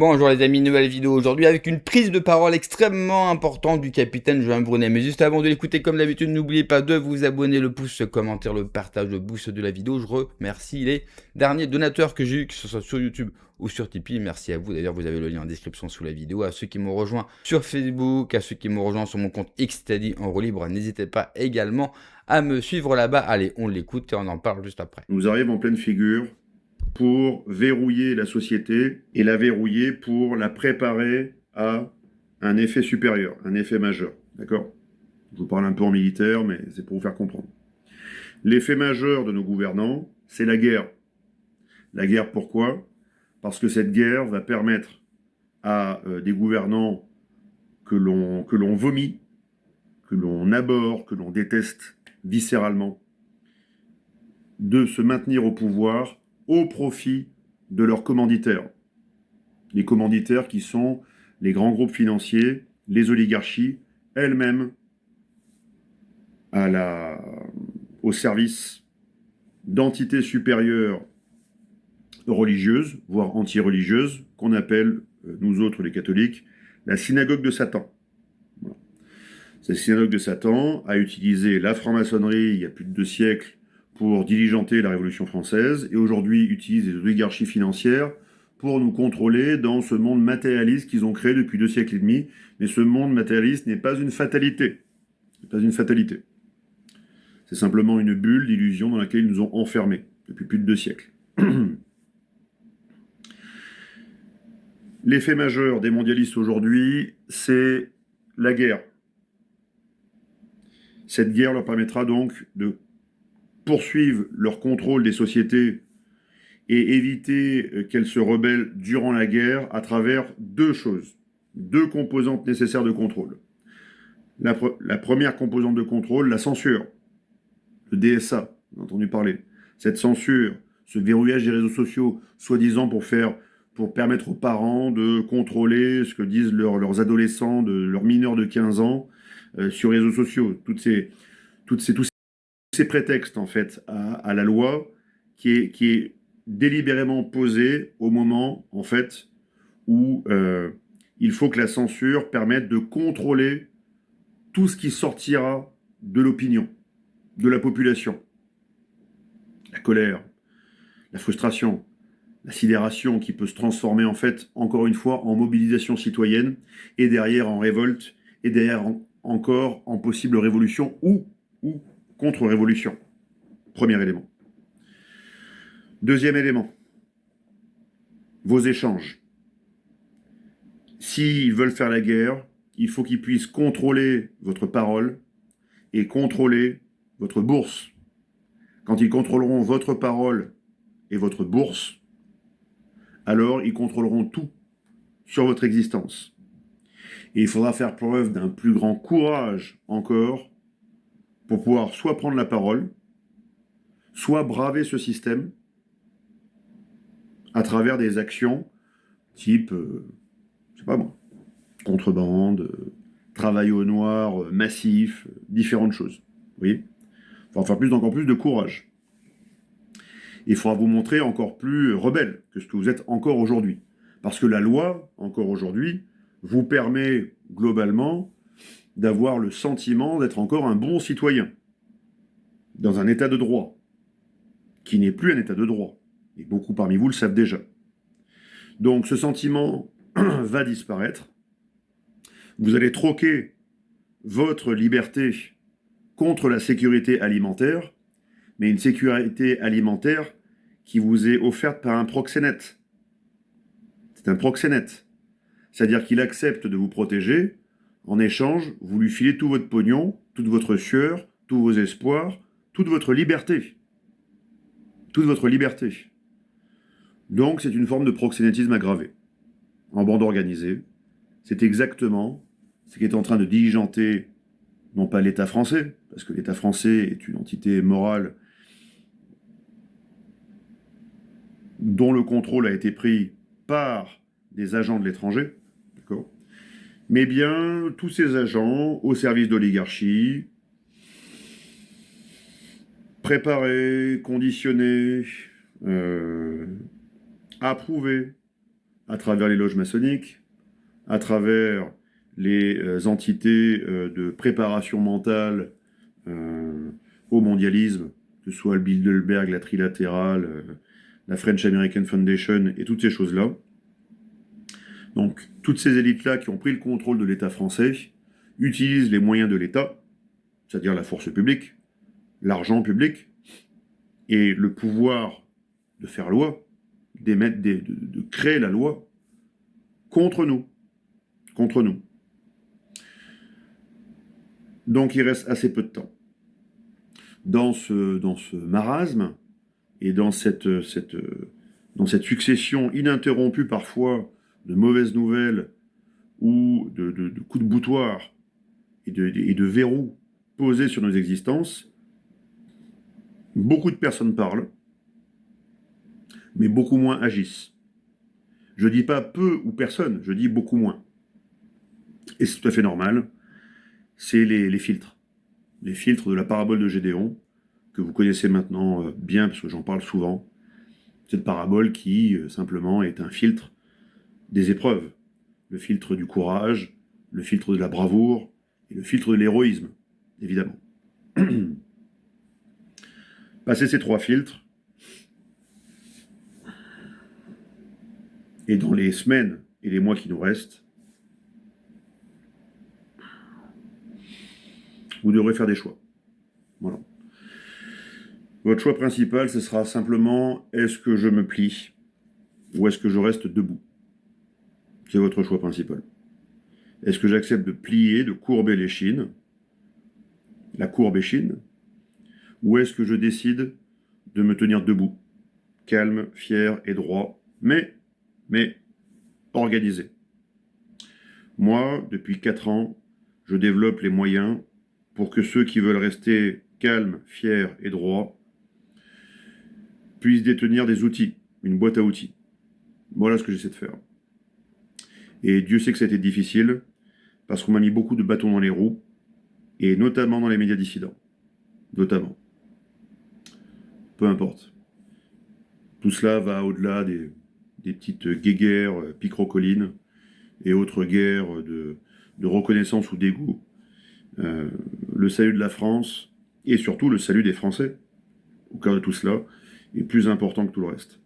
Bonjour les amis, nouvelle vidéo aujourd'hui avec une prise de parole extrêmement importante du capitaine Joan Brunet. Mais juste avant de l'écouter, comme d'habitude, n'oubliez pas de vous abonner, le pouce, le commentaire, le partage, le boost de la vidéo. Je remercie les derniers donateurs que j'ai eu, que ce soit sur YouTube ou sur Tipeee. Merci à vous, d'ailleurs vous avez le lien en description sous la vidéo. À ceux qui m'ont rejoint sur Facebook, à ceux qui m'ont rejoint sur mon compte Xtadi en roue libre, n'hésitez pas également à me suivre là-bas. Allez, on l'écoute et on en parle juste après. Nous arrive en pleine figure pour verrouiller la société et la verrouiller pour la préparer à un effet supérieur, un effet majeur. D'accord ? Je vous parle un peu en militaire, mais c'est pour vous faire comprendre. L'effet majeur de nos gouvernants, c'est la guerre. La guerre, pourquoi ? Parce que cette guerre va permettre à des gouvernants que l'on vomit, que l'on abhorre, que l'on déteste viscéralement, de se maintenir au pouvoir au profit de leurs commanditaires. Les commanditaires qui sont les grands groupes financiers, les oligarchies, elles-mêmes au service d'entités supérieures religieuses, voire anti-religieuses, qu'on appelle, nous autres les catholiques, la synagogue de Satan. Voilà. Cette synagogue de Satan a utilisé la franc-maçonnerie il y a plus de 2 siècles pour diligenter la Révolution française, et aujourd'hui utilise les oligarchies financières pour nous contrôler dans ce monde matérialiste qu'ils ont créé depuis 2 siècles et demi. Mais ce monde matérialiste n'est pas une fatalité. C'est pas une fatalité. C'est simplement une bulle d'illusion dans laquelle ils nous ont enfermés depuis plus de 2 siècles. L'effet majeur des mondialistes aujourd'hui, c'est la guerre. Cette guerre leur permettra donc de poursuivre leur contrôle des sociétés et éviter qu'elles se rebellent durant la guerre à travers 2 choses, 2 composantes nécessaires de contrôle. La première composante de contrôle, la censure, le DSA, vous avez entendu parler. Cette censure, ce verrouillage des réseaux sociaux, soi-disant pour permettre aux parents de contrôler ce que disent leurs adolescents, leurs mineurs de 15 ans sur les réseaux sociaux. Tous ces prétextes, en fait, à la loi qui est délibérément posée au moment, en fait, où il faut que la censure permette de contrôler tout ce qui sortira de l'opinion, de la population. La colère, la frustration, la sidération qui peut se transformer, en fait, encore une fois, en mobilisation citoyenne, et derrière en révolte, et derrière encore en possible révolution ou contre-révolution. Premier élément. Deuxième élément, vos échanges. S'ils veulent faire la guerre, il faut qu'ils puissent contrôler votre parole et contrôler votre bourse. Quand ils contrôleront votre parole et votre bourse, alors ils contrôleront tout sur votre existence. Et il faudra faire preuve d'un plus grand courage encore pour pouvoir soit prendre la parole, soit braver ce système à travers des actions type, je sais pas moi, contrebande, travail au noir, massif, différentes choses. Vous voyez ? Il faudra faire encore plus de courage. Il faudra vous montrer encore plus rebelle que ce que vous êtes encore aujourd'hui. Parce que la loi, encore aujourd'hui, vous permet globalement d'avoir le sentiment d'être encore un bon citoyen, dans un état de droit, qui n'est plus un état de droit. Et beaucoup parmi vous le savent déjà. Donc ce sentiment va disparaître. Vous allez troquer votre liberté contre la sécurité alimentaire, mais une sécurité alimentaire qui vous est offerte par un proxénète. C'est un proxénète. C'est-à-dire qu'il accepte de vous protéger. En échange, vous lui filez tout votre pognon, toute votre sueur, tous vos espoirs, toute votre liberté. Toute votre liberté. Donc c'est une forme de proxénétisme aggravé. En bande organisée, c'est exactement ce qui est en train de diligenter, non pas l'État français, parce que l'État français est une entité morale dont le contrôle a été pris par des agents de l'étranger, d'accord ? Mais bien tous ces agents au service d'oligarchie, préparés, conditionnés, approuvés, à travers les loges maçonniques, à travers les entités de préparation mentale au mondialisme, que ce soit le Bilderberg, la Trilatérale, la French American Foundation et toutes ces choses-là. Donc, toutes ces élites-là qui ont pris le contrôle de l'État français utilisent les moyens de l'État, c'est-à-dire la force publique, l'argent public, et le pouvoir de faire loi, de créer la loi contre nous. Contre nous. Donc il reste assez peu de temps. Dans ce marasme et dans cette succession ininterrompue parfois de mauvaises nouvelles ou de coups de boutoir et de verrous posés sur nos existences, beaucoup de personnes parlent, mais beaucoup moins agissent. Je dis pas peu ou personne, je dis beaucoup moins. Et c'est tout à fait normal, c'est les filtres. Les filtres de la parabole de Gédéon, que vous connaissez maintenant bien, parce que j'en parle souvent. Cette parabole qui, simplement, est un filtre des épreuves. Le filtre du courage, le filtre de la bravoure, et le filtre de l'héroïsme, évidemment. Passer ces trois filtres, et dans les semaines et les mois qui nous restent, vous devrez faire des choix. Voilà. Votre choix principal, ce sera simplement, est-ce que je me plie ou est-ce que je reste debout? C'est votre choix principal. Est-ce que j'accepte de plier, de courber l'échine, la courbe échine, ou est-ce que je décide de me tenir debout, calme, fier et droit, mais organisé? Moi, depuis 4 ans, je développe les moyens pour que ceux qui veulent rester calmes, fiers et droits puissent détenir des outils, une boîte à outils. Voilà ce que j'essaie de faire. Et Dieu sait que ça a été difficile, parce qu'on m'a mis beaucoup de bâtons dans les roues, et notamment dans les médias dissidents. Notamment. Peu importe. Tout cela va au-delà des petites guéguerres, picrocolines, et autres guerres de reconnaissance ou d'égout. Le salut de la France, et surtout le salut des Français, au cœur de tout cela, est plus important que tout le reste.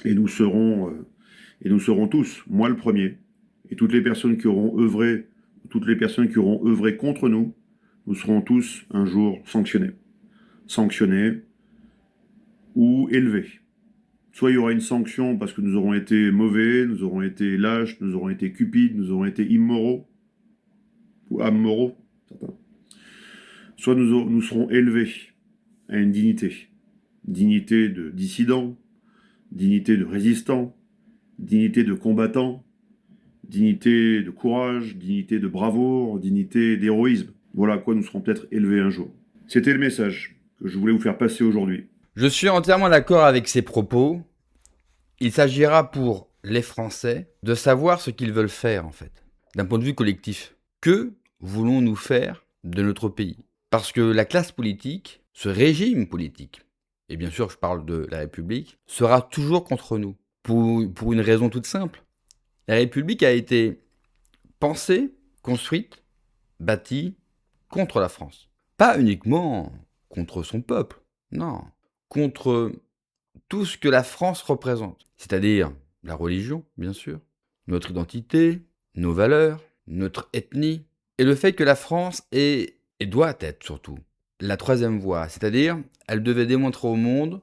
Et nous serons tous, moi le premier, et toutes les personnes qui auront œuvré contre nous, nous serons tous un jour sanctionnés. Sanctionnés ou élevés. Soit il y aura une sanction parce que nous aurons été mauvais, nous aurons été lâches, nous aurons été cupides, nous aurons été immoraux, ou amoraux, certains. Soit nous serons élevés à une dignité. Dignité de dissident, dignité de résistant, dignité de combattant, dignité de courage, dignité de bravoure, dignité d'héroïsme. Voilà à quoi nous serons peut-être élevés un jour. C'était le message que je voulais vous faire passer aujourd'hui. Je suis entièrement d'accord avec ces propos. Il s'agira pour les Français de savoir ce qu'ils veulent faire, en fait, d'un point de vue collectif. Que voulons-nous faire de notre pays? Parce que la classe politique, ce régime politique, et bien sûr je parle de la République, sera toujours contre nous. Pour une raison toute simple. La République a été pensée, construite, bâtie contre la France. Pas uniquement contre son peuple, non. Contre tout ce que la France représente. C'est-à-dire la religion, bien sûr, notre identité, nos valeurs, notre ethnie, et le fait que la France est, et doit être surtout, la troisième voie. C'est-à-dire, elle devait démontrer au monde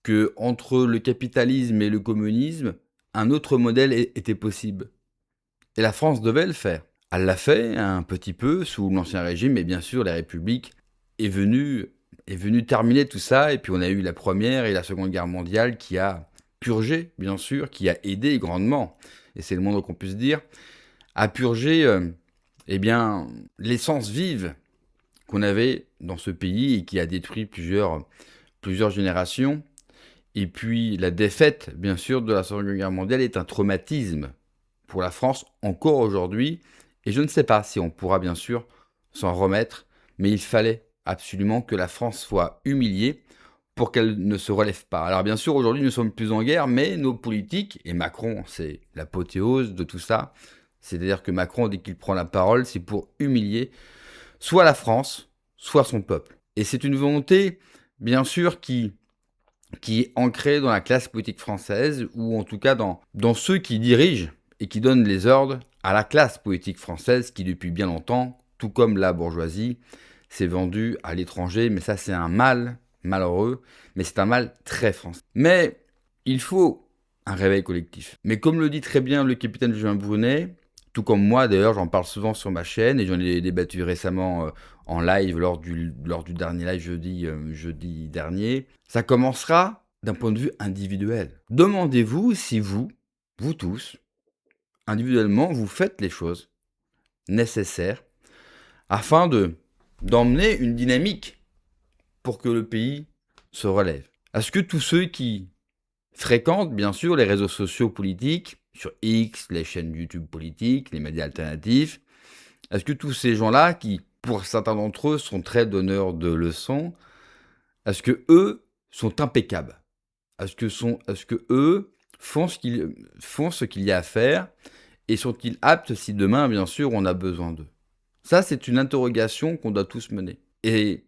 que entre le capitalisme et le communisme, un autre modèle était possible. Et la France devait le faire. Elle l'a fait un petit peu sous l'Ancien Régime, mais bien sûr, la République est venue terminer tout ça, et puis on a eu la Première et la Seconde Guerre mondiale qui a purgé, bien sûr, qui a aidé grandement, et c'est le moins qu'on puisse dire, à purger l'essence vive qu'on avait dans ce pays et qui a détruit plusieurs générations. Et puis la défaite, bien sûr, de la Seconde Guerre mondiale est un traumatisme pour la France encore aujourd'hui. Et je ne sais pas si on pourra bien sûr s'en remettre, mais il fallait absolument que la France soit humiliée pour qu'elle ne se relève pas. Alors bien sûr, aujourd'hui, nous sommes plus en guerre, mais nos politiques, et Macron, c'est l'apothéose de tout ça, c'est-à-dire que Macron, dès qu'il prend la parole, c'est pour humilier soit la France, soit son peuple. Et c'est une volonté, bien sûr, qui est ancrée dans la classe politique française, ou en tout cas dans ceux qui dirigent et qui donnent les ordres à la classe politique française, qui depuis bien longtemps, tout comme la bourgeoisie, s'est vendue à l'étranger. Mais ça, c'est un mal malheureux, mais c'est un mal très français. Mais il faut un réveil collectif. Mais comme le dit très bien le capitaine Julien Brunet, tout comme moi d'ailleurs, j'en parle souvent sur ma chaîne, et j'en ai débattu récemment en live lors du dernier live jeudi dernier, ça commencera d'un point de vue individuel. Demandez-vous si vous tous, individuellement, vous faites les choses nécessaires afin d'emmener une dynamique pour que le pays se relève. Est-ce que tous ceux qui fréquentent, bien sûr, les réseaux sociaux politiques, sur X, les chaînes YouTube politiques, les médias alternatifs, est-ce que tous ces gens-là, qui, pour certains d'entre eux, sont très donneurs de leçons, est-ce que eux sont impeccables? Est-ce que eux font ce qu'il y a à faire, et sont-ils aptes si demain, bien sûr, on a besoin d'eux? Ça, c'est une interrogation qu'on doit tous mener. Et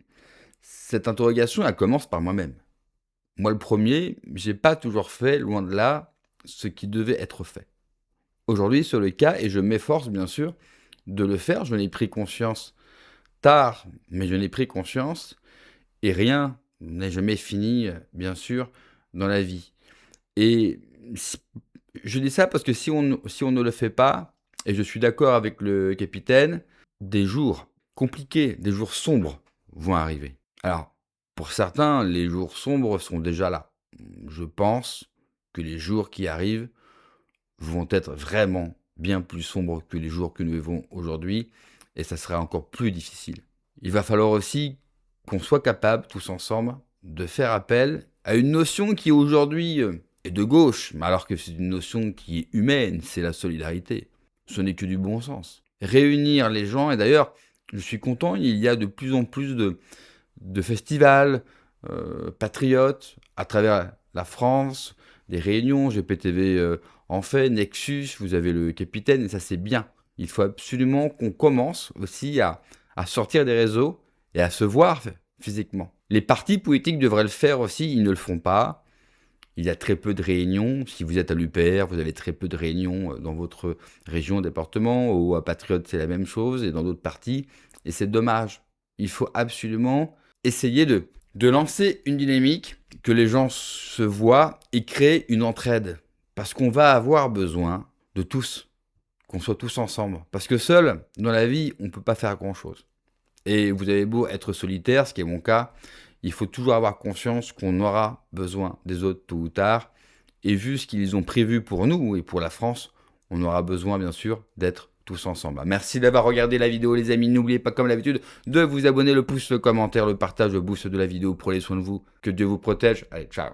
cette interrogation, elle commence par moi-même. Moi, le premier, j'ai pas toujours fait, loin de là, ce qui devait être fait. Aujourd'hui, c'est le cas, et je m'efforce, bien sûr, de le faire. Je n'ai pris conscience tard, mais je n'ai pris conscience, et rien n'est jamais fini, bien sûr, dans la vie. Et je dis ça parce que si on ne le fait pas, et je suis d'accord avec le capitaine, des jours compliqués, des jours sombres vont arriver. Alors, pour certains, les jours sombres sont déjà là. Je pense que les jours qui arrivent vont être vraiment bien plus sombres que les jours que nous vivons aujourd'hui, et ça sera encore plus difficile. Il va falloir aussi qu'on soit capable, tous ensemble, de faire appel à une notion qui aujourd'hui est de gauche, mais alors que c'est une notion qui est humaine, c'est la solidarité. Ce n'est que du bon sens. Réunir les gens, et d'ailleurs, je suis content, il y a de plus en plus de festivals patriotes à travers la France, des réunions, GPTV en fait, Nexus, vous avez le capitaine, et ça c'est bien. Il faut absolument qu'on commence aussi à sortir des réseaux et à se voir physiquement. Les partis politiques devraient le faire aussi, ils ne le font pas. Il y a très peu de réunions. Si vous êtes à l'UPR, vous avez très peu de réunions dans votre région, département, ou à Patriote, c'est la même chose, et dans d'autres partis. Et c'est dommage. Il faut absolument essayer de lancer une dynamique, que les gens se voient et créer une entraide. Parce qu'on va avoir besoin de tous, qu'on soit tous ensemble. Parce que seul, dans la vie, on ne peut pas faire grand-chose. Et vous avez beau être solitaire, ce qui est mon cas, il faut toujours avoir conscience qu'on aura besoin des autres tôt ou tard. Et vu ce qu'ils ont prévu pour nous et pour la France, on aura besoin bien sûr d'être tous ensemble. Merci d'avoir regardé la vidéo les amis. N'oubliez pas comme d'habitude de vous abonner, le pouce, le commentaire, le partage, le boost de la vidéo. Prenez soin de vous. Que Dieu vous protège. Allez, ciao.